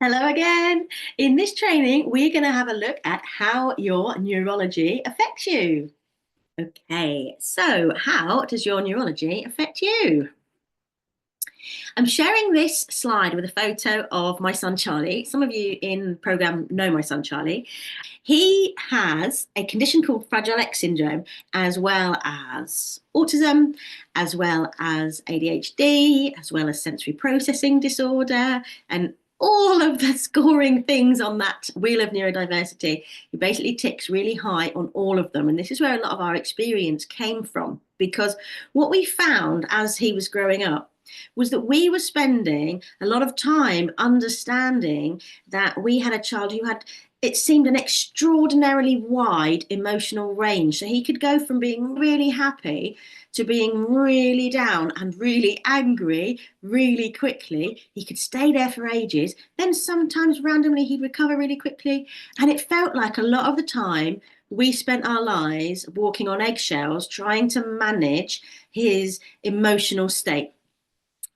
Hello again. In this training, we're going to have a look at how your neurology affects you. Okay, so how does your neurology affect you? I'm sharing this slide with a photo of my son Charlie. Some of you in the program know my son Charlie. He has a condition called Fragile X syndrome, as well as autism, as well as ADHD, as well as sensory processing disorder, and all of the scoring things on that wheel of neurodiversity. He basically ticks really high on all of them. And this is where a lot of our experience came from, because what we found as he was growing up was that we were spending a lot of time understanding that we had a child who had, it seemed, an extraordinarily wide emotional range. So he could go from being really happy to being really down and really angry really quickly. He could stay there for ages. Then sometimes randomly he'd recover really quickly. And it felt like a lot of the time we spent our lives walking on eggshells trying to manage his emotional state.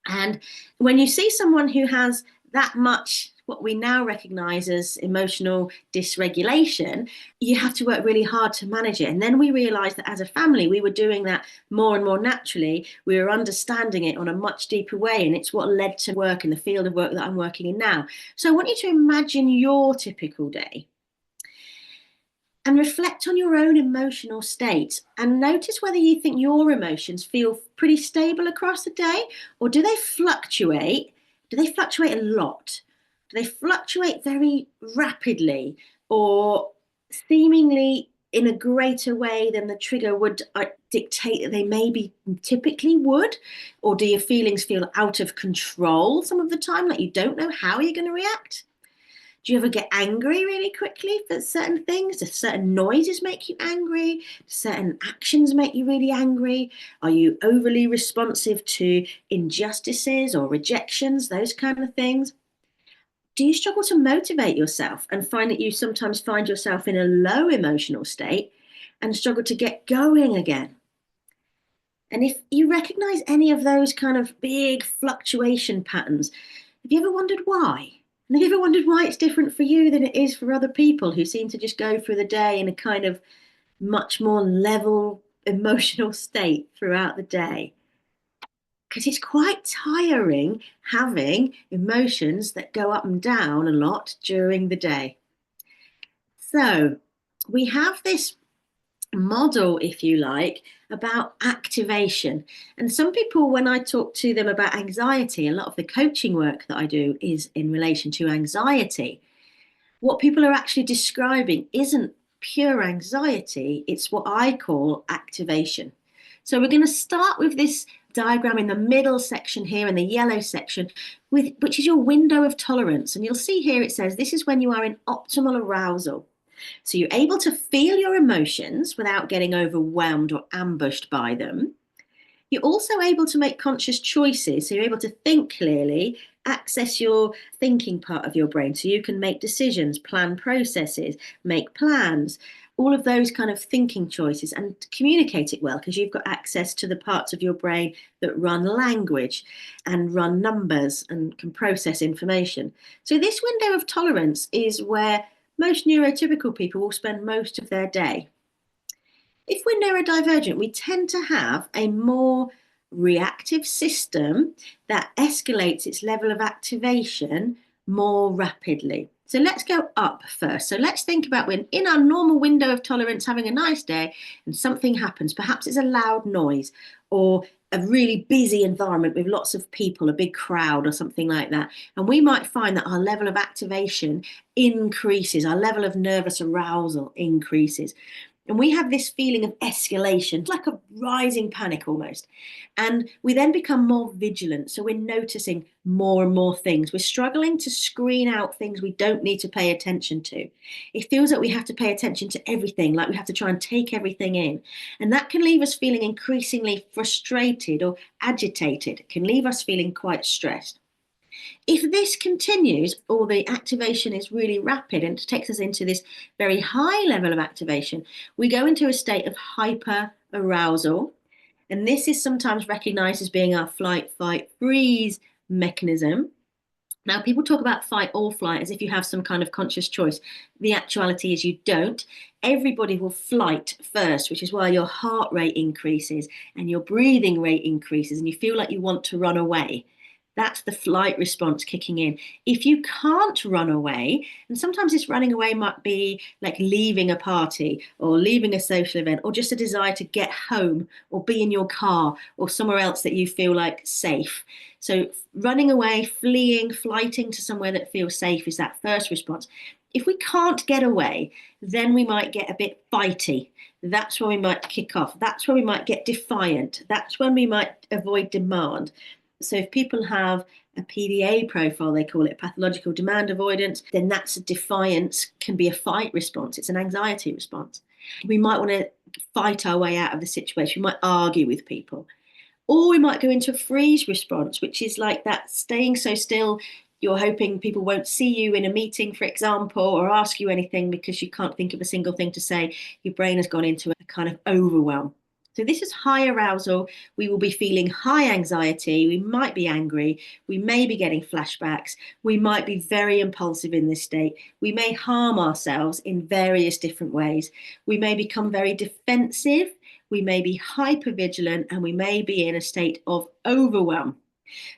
And when you see someone who has that much, what we now recognize as emotional dysregulation, you have to work really hard to manage it. And then we realized that as a family, we were doing that more and more naturally. We were understanding it on a much deeper way. And it's what led to work in the field of work that I'm working in now. So I want you to imagine your typical day and reflect on your own emotional state and notice whether you think your emotions feel pretty stable across the day, or do they fluctuate? Do they fluctuate a lot? Do they fluctuate very rapidly, or seemingly in a greater way than the trigger would dictate that they maybe typically would? Or do your feelings feel out of control some of the time, like you don't know how you're going to react? Do you ever get angry really quickly for certain things? Do certain noises make you angry? Do certain actions make you really angry? Are you overly responsive to injustices or rejections, those kind of things? Do you struggle to motivate yourself and find that you sometimes find yourself in a low emotional state and struggle to get going again? And if you recognize any of those kind of big fluctuation patterns, have you ever wondered why? And have you ever wondered why it's different for you than it is for other people who seem to just go through the day in a kind of much more level emotional state throughout the day? Because it's quite tiring having emotions that go up and down a lot during the day. So we have this model, if you like, about activation. And some people, when I talk to them about anxiety, a lot of the coaching work that I do is in relation to anxiety. What people are actually describing isn't pure anxiety, it's what I call activation. So we're going to start with this diagram in the middle section here, in the yellow section, which is your window of tolerance. And you'll see here it says this is when you are in optimal arousal. So you're able to feel your emotions without getting overwhelmed or ambushed by them. You're also able to make conscious choices. So you're able to think clearly, access your thinking part of your brain. So you can make decisions, plan processes, make plans, all of those kind of thinking choices, and communicate it well because you've got access to the parts of your brain that run language and run numbers and can process information. So this window of tolerance is where most neurotypical people will spend most of their day. If we're neurodivergent, we tend to have a more reactive system that escalates its level of activation more rapidly. So let's go up first. So let's think about when in our normal window of tolerance, having a nice day, and something happens. Perhaps it's a loud noise or a really busy environment with lots of people, a big crowd or something like that. And we might find that our level of activation increases, our level of nervous arousal increases. And we have this feeling of escalation, like a rising panic almost. And we then become more vigilant. So we're noticing more and more things. We're struggling to screen out things we don't need to pay attention to. It feels like we have to pay attention to everything, like we have to try and take everything in. And that can leave us feeling increasingly frustrated or agitated. It can leave us feeling quite stressed. If this continues, or the activation is really rapid and takes us into this very high level of activation, we go into a state of hyper arousal. And this is sometimes recognized as being our flight, fight, freeze mechanism. Now, people talk about fight or flight as if you have some kind of conscious choice. The actuality is you don't. Everybody will flight first, which is why your heart rate increases and your breathing rate increases and you feel like you want to run away. That's the flight response kicking in. If you can't run away, and sometimes this running away might be like leaving a party or leaving a social event or just a desire to get home or be in your car or somewhere else that you feel like safe. So running away, fleeing, flighting to somewhere that feels safe is that first response. If we can't get away, then we might get a bit fighty. That's when we might kick off. That's when we might get defiant. That's when we might avoid demand. So if people have a PDA profile, they call it pathological demand avoidance, then that's a defiance, can be a fight response. It's an anxiety response. We might want to fight our way out of the situation. We might argue with people. Or we might go into a freeze response, which is like that staying so still. You're hoping people won't see you in a meeting, for example, or ask you anything because you can't think of a single thing to say. Your brain has gone into a kind of overwhelm. So this is high arousal. We will be feeling high anxiety. We might be angry. We may be getting flashbacks. We might be very impulsive in this state. We may harm ourselves in various different ways. We may become very defensive. We may be hypervigilant and we may be in a state of overwhelm.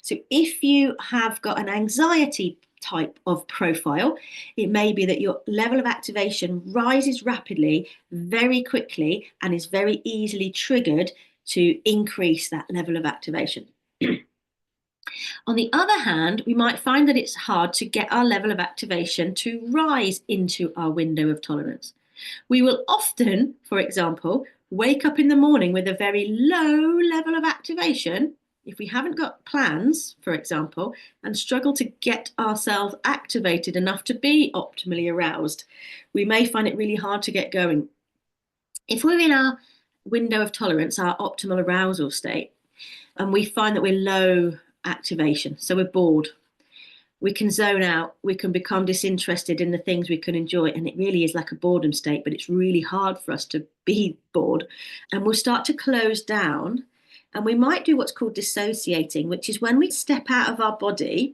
So if you have got an anxiety type of profile, it may be that your level of activation rises rapidly, very quickly, and is very easily triggered to increase that level of activation. On the other hand, we might find that it's hard to get our level of activation to rise into our window of tolerance. We will often, for example, wake up in the morning with a very low level of activation if we haven't got plans, for example, and struggle to get ourselves activated enough to be optimally aroused. We may find it really hard to get going. If we're in our window of tolerance, our optimal arousal state, and we find that we're low activation, so we're bored, we can zone out, we can become disinterested in the things we can enjoy, and it really is like a boredom state, but it's really hard for us to be bored, and we'll start to close down. And we might do what's called dissociating, which is when we step out of our body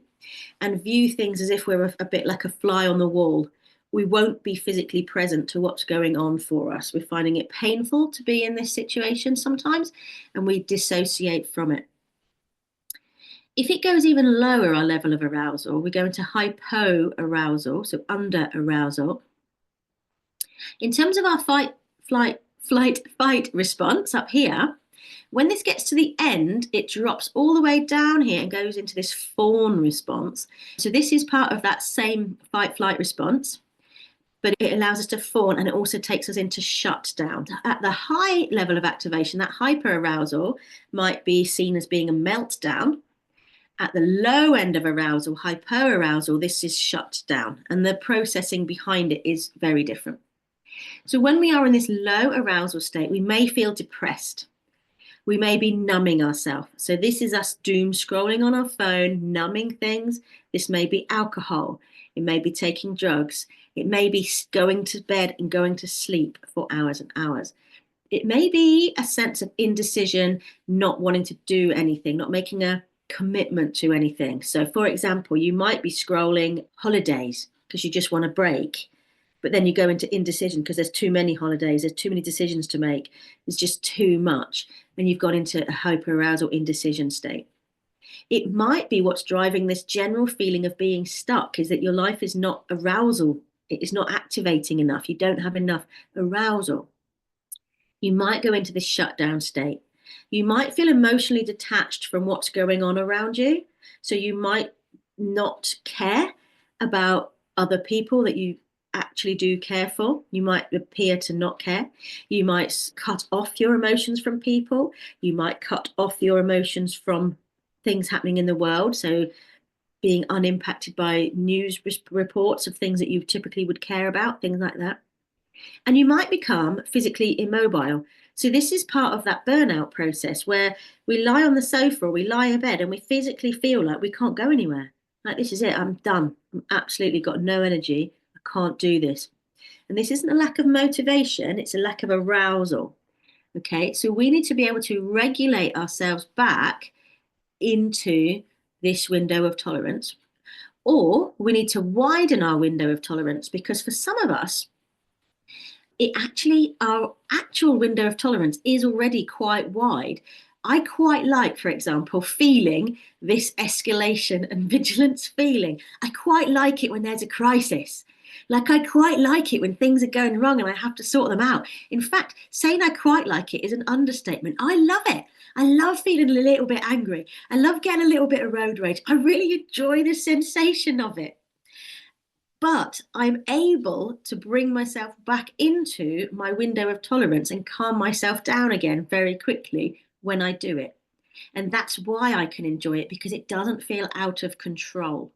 and view things as if we're a bit like a fly on the wall. We won't be physically present to what's going on for us. We're finding it painful to be in this situation sometimes, and we dissociate from it. If it goes even lower, our level of arousal, we go into hypoarousal, so under arousal. In terms of our fight, response up here, when this gets to the end, it drops all the way down here and goes into this fawn response. So this is part of that same fight-flight response, but it allows us to fawn, and it also takes us into shutdown. At the high level of activation, that hyperarousal might be seen as being a meltdown. At the low end of arousal, hypoarousal, this is shut down, and the processing behind it is very different. So when we are in this low arousal state, we may feel depressed. We may be numbing ourselves. So this is us doom scrolling on our phone, numbing things. This may be alcohol. It may be taking drugs. It may be going to bed and going to sleep for hours and hours. It may be a sense of indecision, not wanting to do anything, not making a commitment to anything. So for example, you might be scrolling holidays because you just want a break. But then you go into indecision because there's too many holidays, there's too many decisions to make, there's just too much, and you've gone into a hyperarousal indecision state. It might be what's driving this general feeling of being stuck is that your life is not arousal, it is not activating enough, you don't have enough arousal. You might go into this shutdown state. You might feel emotionally detached from what's going on around you, so you might not care about other people that you actually do care for. You might appear to not care. You might cut off your emotions from people. You might cut off your emotions from things happening in the world. So being unimpacted by news reports of things that you typically would care about, things like that. And you might become physically immobile. So this is part of that burnout process where we lie on the sofa or we lie in bed and we physically feel like we can't go anywhere. Like, this is it, I'm done. I'm absolutely got no energy. I can't do this. And this isn't a lack of motivation, it's a lack of arousal. Okay, so we need to be able to regulate ourselves back into this window of tolerance. Or we need to widen our window of tolerance, because for some of us, our actual window of tolerance is already quite wide. I quite like, for example, feeling this escalation and vigilance feeling. I quite like it when there's a crisis. Like, I quite like it when things are going wrong and I have to sort them out. In fact, saying I quite like it is an understatement. I love it. I love feeling a little bit angry. I love getting a little bit of road rage. I really enjoy the sensation of it. But I'm able to bring myself back into my window of tolerance and calm myself down again very quickly when I do it. And that's why I can enjoy it, because it doesn't feel out of control.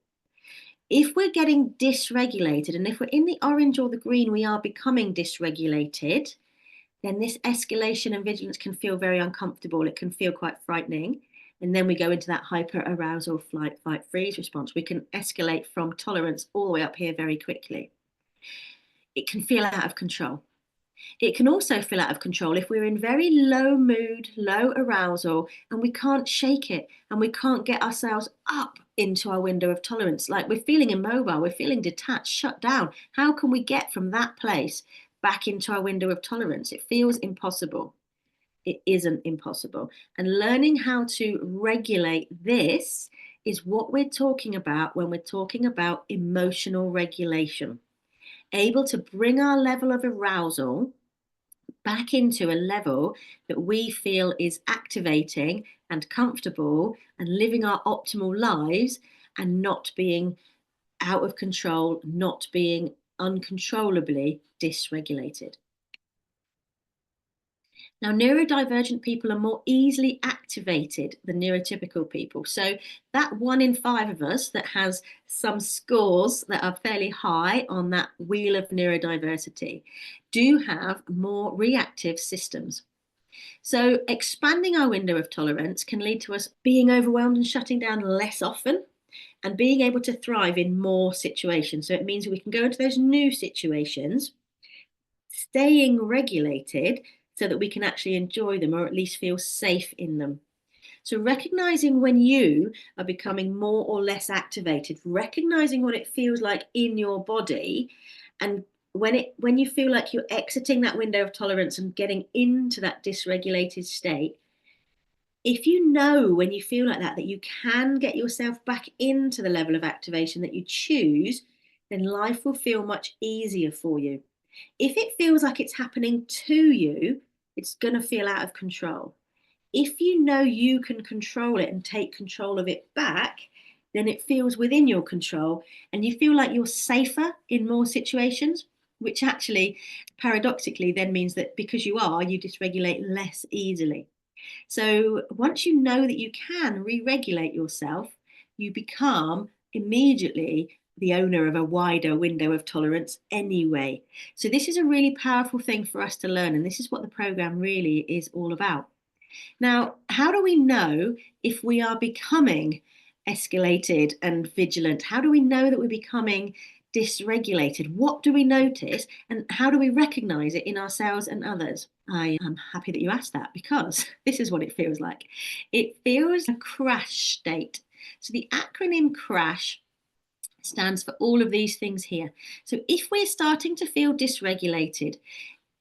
If we're getting dysregulated, and if we're in the orange or the green, we are becoming dysregulated, then this escalation and vigilance can feel very uncomfortable. It can feel quite frightening. And then we go into that hyper arousal, flight, fight, freeze response. We can escalate from tolerance all the way up here very quickly. It can feel out of control. It can also feel out of control if we're in very low mood, low arousal, and we can't shake it and we can't get ourselves up into our window of tolerance. Like, we're feeling immobile, we're feeling detached, shut down. How can we get from that place back into our window of tolerance? It feels impossible. It isn't impossible. And learning how to regulate this is what we're talking about when we're talking about emotional regulation. Able to bring our level of arousal back into a level that we feel is activating and comfortable and living our optimal lives, and not being out of control, not being uncontrollably dysregulated. Now, neurodivergent people are more easily activated than neurotypical people. So that 1 in 5 of us that has some scores that are fairly high on that wheel of neurodiversity do have more reactive systems. So expanding our window of tolerance can lead to us being overwhelmed and shutting down less often, and being able to thrive in more situations. So it means we can go into those new situations staying regulated so that we can actually enjoy them, or at least feel safe in them. So recognizing when you are becoming more or less activated, recognizing what it feels like in your body, and when you feel like you're exiting that window of tolerance and getting into that dysregulated state, if you know when you feel like that you can get yourself back into the level of activation that you choose, then life will feel much easier for you. If it feels like it's happening to you, it's going to feel out of control. If you know you can control it and take control of it back, then it feels within your control and you feel like you're safer in more situations, which actually paradoxically then means that because you are, you dysregulate less easily. So once you know that you can re-regulate yourself, you become immediately the owner of a wider window of tolerance anyway. So this is a really powerful thing for us to learn, and this is what the program really is all about. Now, how do we know if we are becoming escalated and vigilant? How do we know that we're becoming dysregulated? What do we notice, and how do we recognize it in ourselves and others? I am happy that you asked that, because this is what it feels like. It feels a crash state. So the acronym CRASH stands for all of these things here. So if we're starting to feel dysregulated,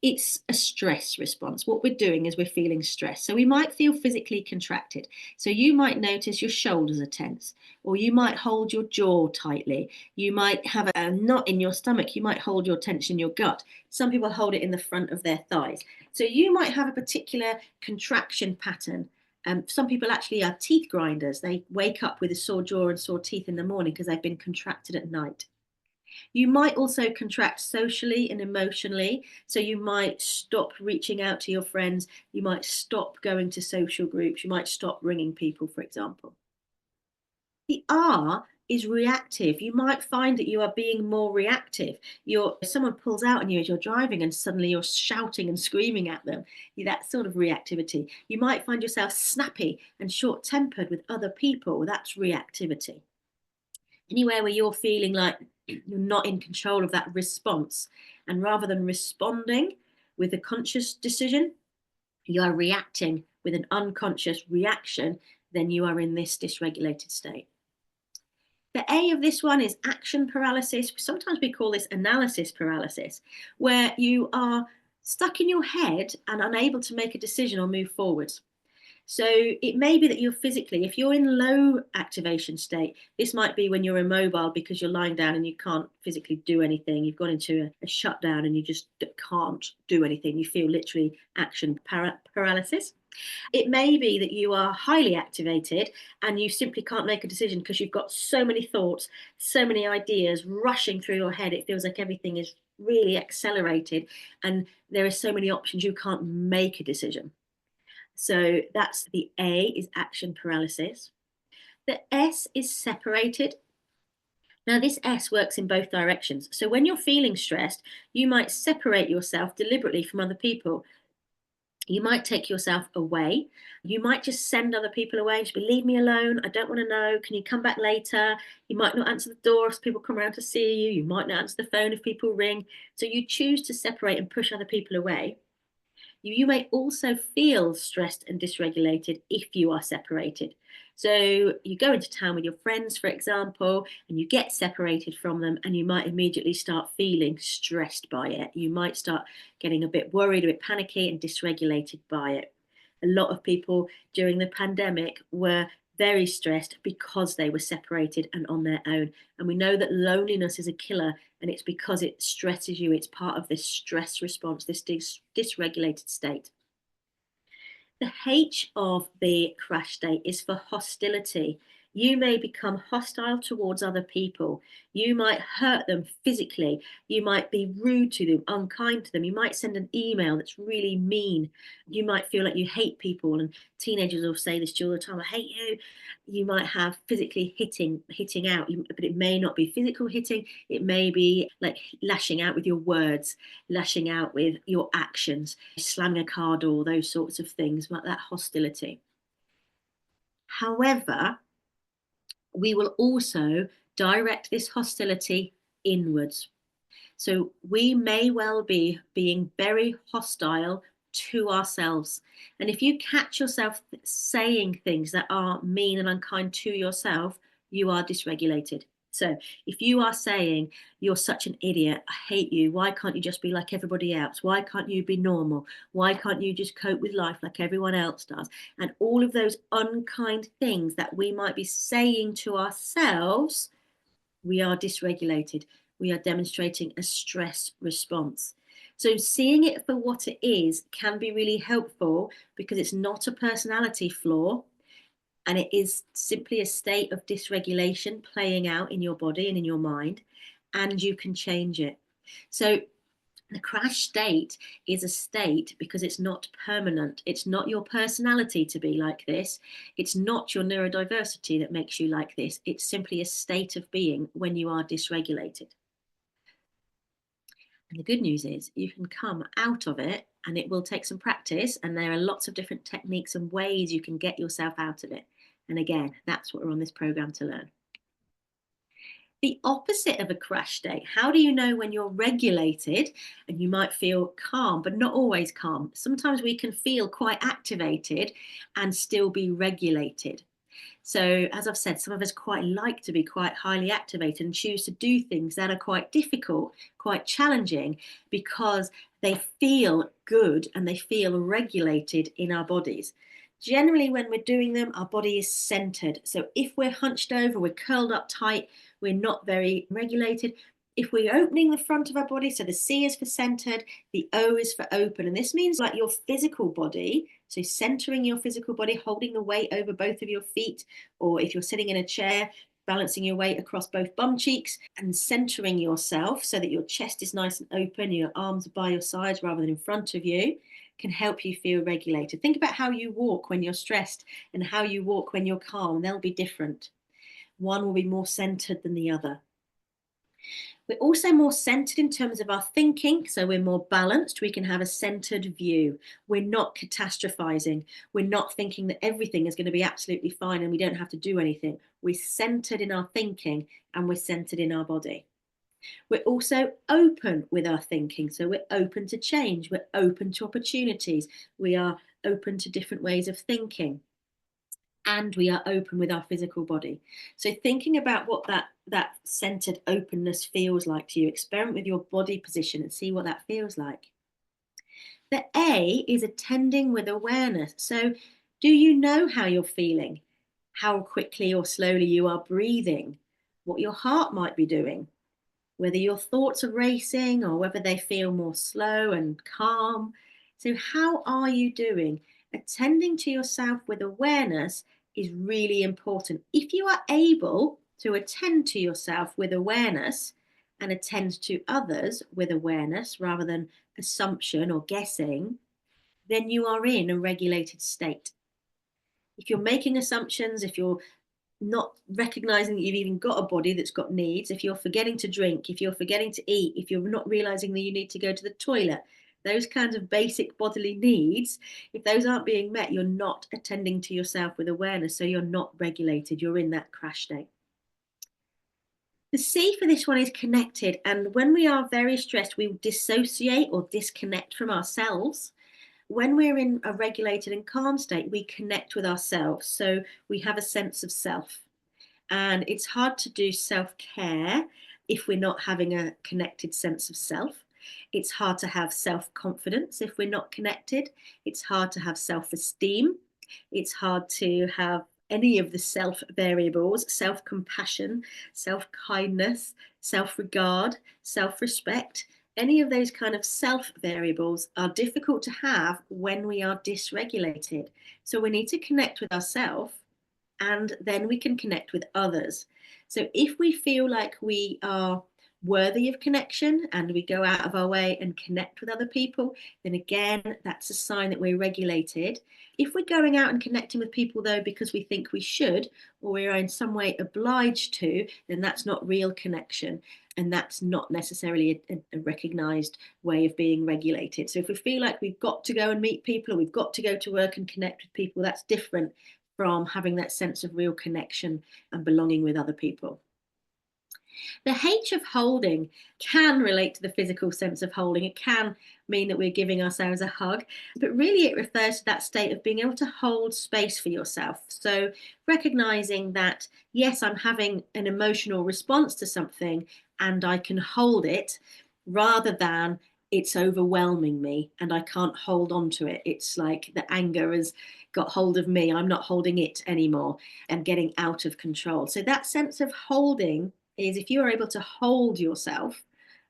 it's a stress response. What we're doing is we're feeling stress. So we might feel physically contracted. So you might notice your shoulders are tense, or you might hold your jaw tightly. You might have a knot in your stomach. You might hold your tension in your gut. Some people hold it in the front of their thighs. So you might have a particular contraction pattern. Some people actually are teeth grinders. They wake up with a sore jaw and sore teeth in the morning because they've been contracted at night. You might also contract socially and emotionally. So you might stop reaching out to your friends. You might stop going to social groups. You might stop ringing people, for example. The R is reactive. You might find that you are being more reactive. Someone pulls out on you as you're driving and suddenly you're shouting and screaming at them. That sort of reactivity. You might find yourself snappy and short-tempered with other people. That's reactivity. Anywhere where you're feeling like you're not in control of that response, and rather than responding with a conscious decision, you are reacting with an unconscious reaction, then you are in this dysregulated state. The A of this one is action paralysis. Sometimes we call this analysis paralysis, where you are stuck in your head and unable to make a decision or move forwards. So it may be that you're physically, if you're in low activation state, this might be when you're immobile because you're lying down and you can't physically do anything. You've gone into a shutdown and you just can't do anything. You feel literally action paralysis. It may be that you are highly activated and you simply can't make a decision because you've got so many thoughts, so many ideas rushing through your head. It feels like everything is really accelerated and there are so many options you can't make a decision. So that's the A is action paralysis. The S is separated. Now, this S works in both directions. So when you're feeling stressed, you might separate yourself deliberately from other people. You might take yourself away. You might just send other people away. Just be, leave me alone. I don't want to know. Can you come back later? You might not answer the door if people come around to see you. You might not answer the phone if people ring. So you choose to separate and push other people away. You may also feel stressed and dysregulated if you are separated. So you go into town with your friends, for example, and you get separated from them, and you might immediately start feeling stressed by it. You might start getting a bit worried, a bit panicky, and dysregulated by it. A lot of people during the pandemic were very stressed because they were separated and on their own. And we know that loneliness is a killer, and it's because it stresses you. It's part of this stress response, this dysregulated state. The H of the crash state is for hostility. You may become hostile towards other people. You might hurt them physically. You might be rude to them, unkind to them. You might send an email that's really mean. You might feel like you hate people, and teenagers will say this to you all the time, I hate you. You might have physically hitting out, but it may not be physical hitting. It may be like lashing out with your words, lashing out with your actions, slamming a car door, those sorts of things, like that hostility. However, we will also direct this hostility inwards. So we may well be being very hostile to ourselves. And if you catch yourself saying things that are mean and unkind to yourself, you are dysregulated. So if you are saying, you're such an idiot, I hate you, why can't you just be like everybody else? Why can't you be normal? Why can't you just cope with life like everyone else does? And all of those unkind things that we might be saying to ourselves, we are dysregulated. We are demonstrating a stress response. So seeing it for what it is can be really helpful because it's not a personality flaw, and it is simply a state of dysregulation playing out in your body and in your mind, and you can change it. So the crash state is a state because it's not permanent. It's not your personality to be like this. It's not your neurodiversity that makes you like this. It's simply a state of being when you are dysregulated. And the good news is you can come out of it, and it will take some practice. And there are lots of different techniques and ways you can get yourself out of it. And again, that's what we're on this program to learn. The opposite of a crash state. How do you know when you're regulated? And you might feel calm, but not always calm. Sometimes we can feel quite activated and still be regulated. So, as I've said, some of us quite like to be quite highly activated and choose to do things that are quite difficult, quite challenging, because they feel good and they feel regulated in our bodies. Generally, when we're doing them, our body is centered. So, if we're hunched over, we're curled up tight, we're not very regulated. If we're opening the front of our body, so the C is for centered, the O is for open. And this means like your physical body, so centering your physical body, holding the weight over both of your feet, or if you're sitting in a chair, balancing your weight across both bum cheeks and centering yourself so that your chest is nice and open, your arms are by your sides rather than in front of you, can help you feel regulated. Think about how you walk when you're stressed and how you walk when you're calm. They'll be different. One will be more centered than the other. We're also more centered in terms of our thinking, so we're more balanced. We can have a centered view. We're not catastrophizing. We're not thinking that everything is going to be absolutely fine and we don't have to do anything. We're centered in our thinking and we're centered in our body. We're also open with our thinking, so we're open to change. We're open to opportunities. We are open to different ways of thinking. and we are open with our physical body. So thinking about what that centered openness feels like to you, experiment with your body position and see what that feels like. The A is attending with awareness. So do you know how you're feeling? How quickly or slowly you are breathing? What your heart might be doing? Whether your thoughts are racing or whether they feel more slow and calm. So, how are you doing? Attending to yourself with awareness is really important. If you are able to attend to yourself with awareness and attend to others with awareness rather than assumption or guessing, then you are in a regulated state. If you're making assumptions, if you're not recognizing that you've even got a body that's got needs, if you're forgetting to drink, if you're forgetting to eat, if you're not realizing that you need to go to the toilet, those kinds of basic bodily needs, if those aren't being met, you're not attending to yourself with awareness. So you're not regulated. You're in that crash state. The C for this one is connected. And when we are very stressed, we dissociate or disconnect from ourselves. When we're in a regulated and calm state, we connect with ourselves. So we have a sense of self. And it's hard to do self care if we're not having a connected sense of self. It's hard to have self confidence if we're not connected. It's hard to have self esteem. It's hard to have any of the self variables, self compassion, self kindness, self regard, self respect. Any of those kind of self variables are difficult to have when we are dysregulated. So we need to connect with ourselves and then we can connect with others. So if we feel like we are worthy of connection and we go out of our way and connect with other people, then again, that's a sign that we're regulated. If we're going out and connecting with people, though, because we think we should, or we're in some way obliged to, then that's not real connection. And that's not necessarily a recognized way of being regulated. So if we feel like we've got to go and meet people or we've got to go to work and connect with people, that's different from having that sense of real connection and belonging with other people. The H of holding can relate to the physical sense of holding. It can mean that we're giving ourselves a hug, but really it refers to that state of being able to hold space for yourself. So recognizing that, yes, I'm having an emotional response to something and I can hold it rather than it's overwhelming me and I can't hold on to it. It's like the anger has got hold of me. I'm not holding it anymore and getting out of control. So that sense of holding is if you are able to hold yourself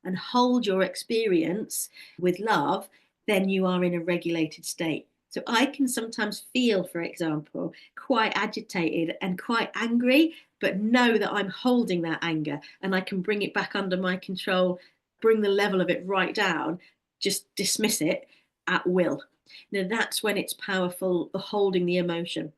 and hold your experience with love, then you are in a regulated state. So I can sometimes feel, for example, quite agitated and quite angry, but know that I'm holding that anger and I can bring it back under my control, bring the level of it right down, just dismiss it at will. Now that's when it's powerful, holding the emotion.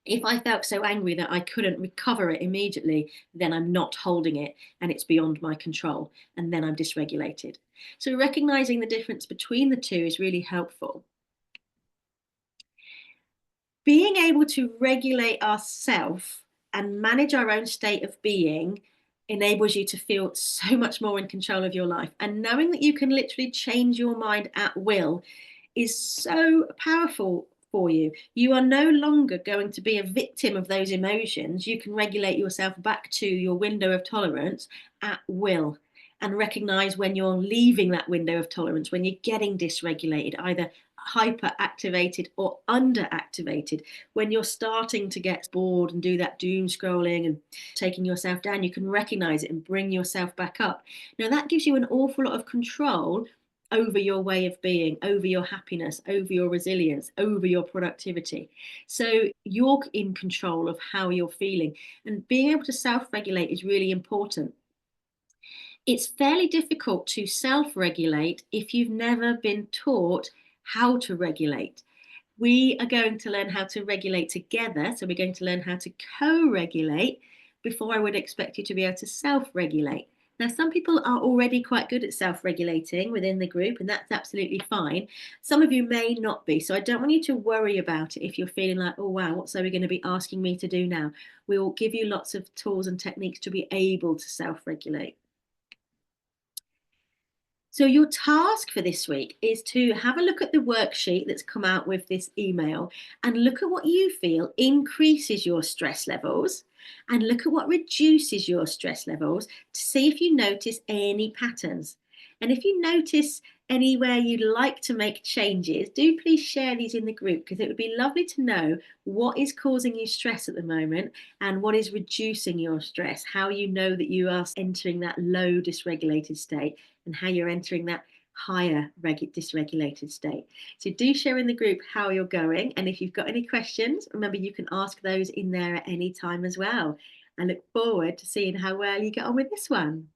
If I felt so angry that I couldn't recover it immediately, then I'm not holding it and it's beyond my control. And then I'm dysregulated. So recognizing the difference between the two is really helpful. Being able to regulate ourselves and manage our own state of being enables you to feel so much more in control of your life. And knowing that you can literally change your mind at will is so powerful for you. You are no longer going to be a victim of those emotions. You can regulate yourself back to your window of tolerance at will and recognize when you're leaving that window of tolerance, when you're getting dysregulated, either hyper activated or under activated. When you're starting to get bored and do that doom scrolling and taking yourself down, you can recognize it and bring yourself back up. Now that gives you an awful lot of control over your way of being, over your happiness, over your resilience, over your productivity. So you're in control of how you're feeling. And being able to self-regulate is really important. It's fairly difficult to self-regulate if you've never been taught how to regulate. We are going to learn how to regulate together. So we're going to learn how to co-regulate before I would expect you to be able to self-regulate. Now, some people are already quite good at self-regulating within the group, and that's absolutely fine. Some of you may not be. So I don't want you to worry about it if you're feeling like, oh, wow, what's Zoe going to be asking me to do now? We will give you lots of tools and techniques to be able to self-regulate. So, your task for this week is to have a look at the worksheet that's come out with this email and look at what you feel increases your stress levels and look at what reduces your stress levels to see if you notice any patterns. And if you notice anywhere you'd like to make changes, do please share these in the group because it would be lovely to know what is causing you stress at the moment and what is reducing your stress, how you know that you are entering that low dysregulated state and how you're entering that higher dysregulated state. So do share in the group how you're going. And if you've got any questions, remember you can ask those in there at any time as well. I look forward to seeing how well you get on with this one.